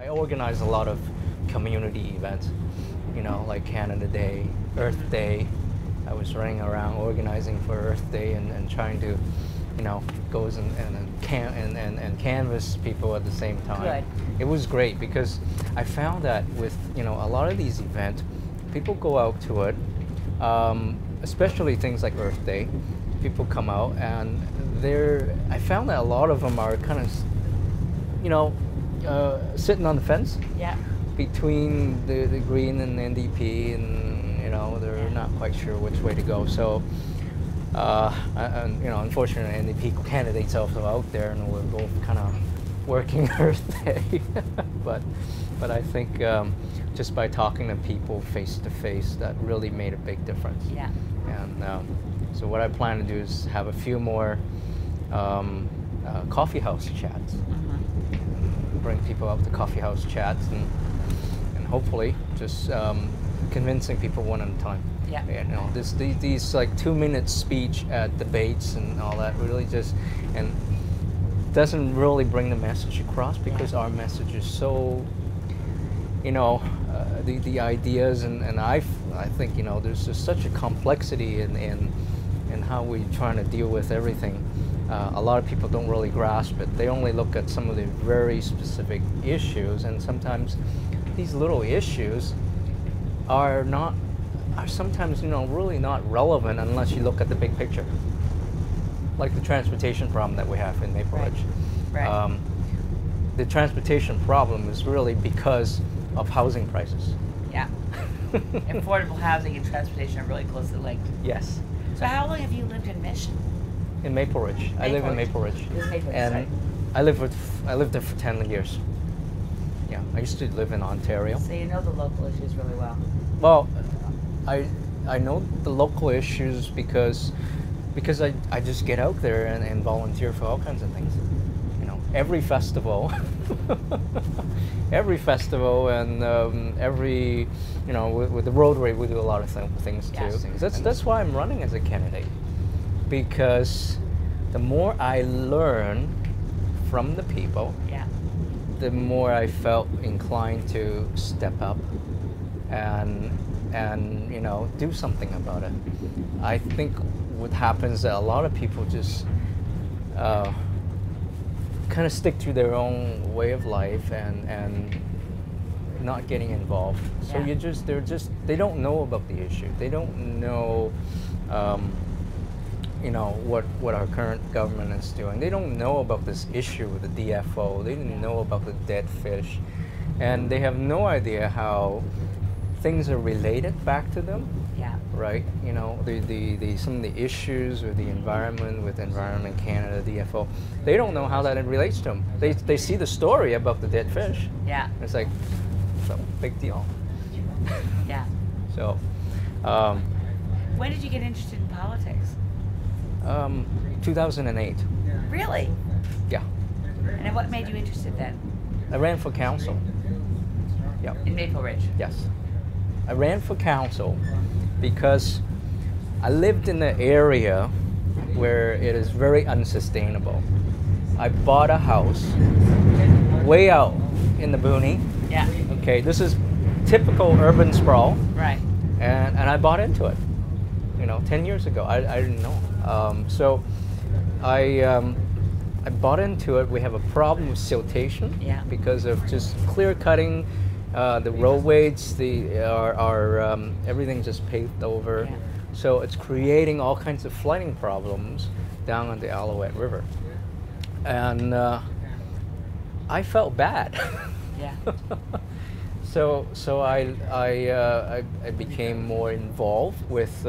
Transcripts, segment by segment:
I organize a lot of community events, like Canada Day, Earth Day. I was running around organizing for Earth Day and trying to, goes and canvas people at the same time. Good. It was great because I found that with, a lot of these events, people go out to it, especially things like Earth Day. People come out and I found that a lot of them are kind of, sitting on the fence. Yeah. Between the Green and the NDP, and they're not quite sure which way to go. So, unfortunately, NDP candidates also out there, and we're both kind of working Earth Day. but I think just by talking to people face to face, that really made a big difference. Yeah. And so what I plan to do is have a few more coffee house chats. Bring people out to coffee house chats and hopefully just convincing people one at a time. Yeah. These like 2-minute speech at debates and all that really just doesn't really bring the message across because our message is so, the ideas and I think there's just such a complexity in how we're trying to deal with everything. A lot of people don't really grasp it. They only look at some of the very specific issues, and sometimes these little issues are sometimes really not relevant unless you look at the big picture. Like the transportation problem that we have in May Peter Tam. Right. The transportation problem is really because of housing prices. Yeah. Affordable housing and transportation are really closely linked. Yes. So how long have you lived in Mission? In May Peter Tam. I live in May Peter Tam. And I lived there for 10 years. Yeah, I used to live in Ontario. So you know the local issues really well. Well, I know the local issues because I just get out there and volunteer for all kinds of things. Every festival, every festival, and every with the Rotary we do a lot of things too. Yes. That's why I'm running as a candidate, because the more I learn from the people, the more I felt inclined to step up and do something about it. I think what happens is that a lot of people just kind of stick to their own way of life and not getting involved. So they don't know about the issue. They don't know what our current government is doing. They don't know about this issue with the DFO. They didn't know about the dead fish, and they have no idea how things are related back to them. Yeah. Right. Some of the issues with the environment, with Environment Canada, DFO. They don't know how that relates to them. They see the story about the dead fish. Yeah. It's like, so big deal. Yeah. So. When did you get interested in politics? 2008. Really? Yeah. And what made you interested then? I ran for council. Yeah. In Maple Ridge? Yes. I ran for council because I lived in an area where it is very unsustainable. I bought a house way out in the boonies. Yeah. Okay, this is typical urban sprawl. Right. And I bought into it, 10 years ago. I didn't know. So I bought into it. We have a problem with siltation because of just clear cutting. The roadways, everything's just paved over. Yeah. So it's creating all kinds of flooding problems down on the Alouette River. And I felt bad. Yeah. So I became more involved with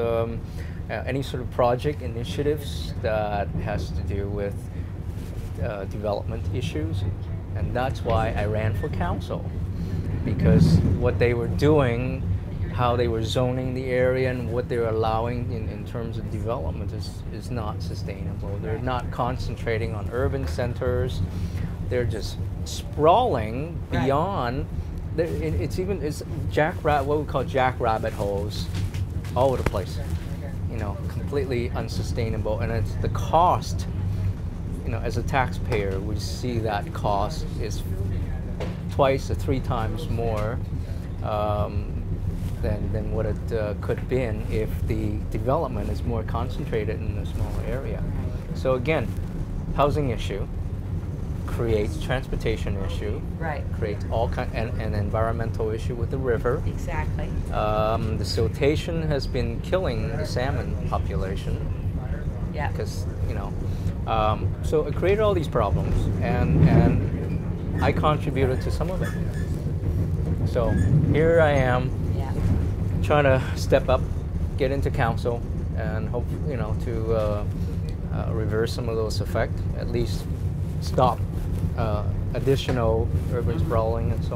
any sort of project initiatives that has to do with development issues. And that's why I ran for council. Because what they were doing, how they were zoning the area and what they were allowing in terms of development is not sustainable. They're not concentrating on urban centers. They're just sprawling beyond. It's what we call jackrabbit holes all over the place. Completely unsustainable. And it's the cost, as a taxpayer, we see that cost is twice or three times more than what it could have been if the development is more concentrated in a smaller area. So again, housing issue creates transportation issue, Right. creates all kind an environmental issue with the river. Exactly. The siltation has been killing the salmon population. Yeah. Because so it created all these problems, and I contributed to some of it. So here I am, Yeah. trying to step up, get into council, and hope to reverse some of those effects, at least stop additional urban sprawling and so on.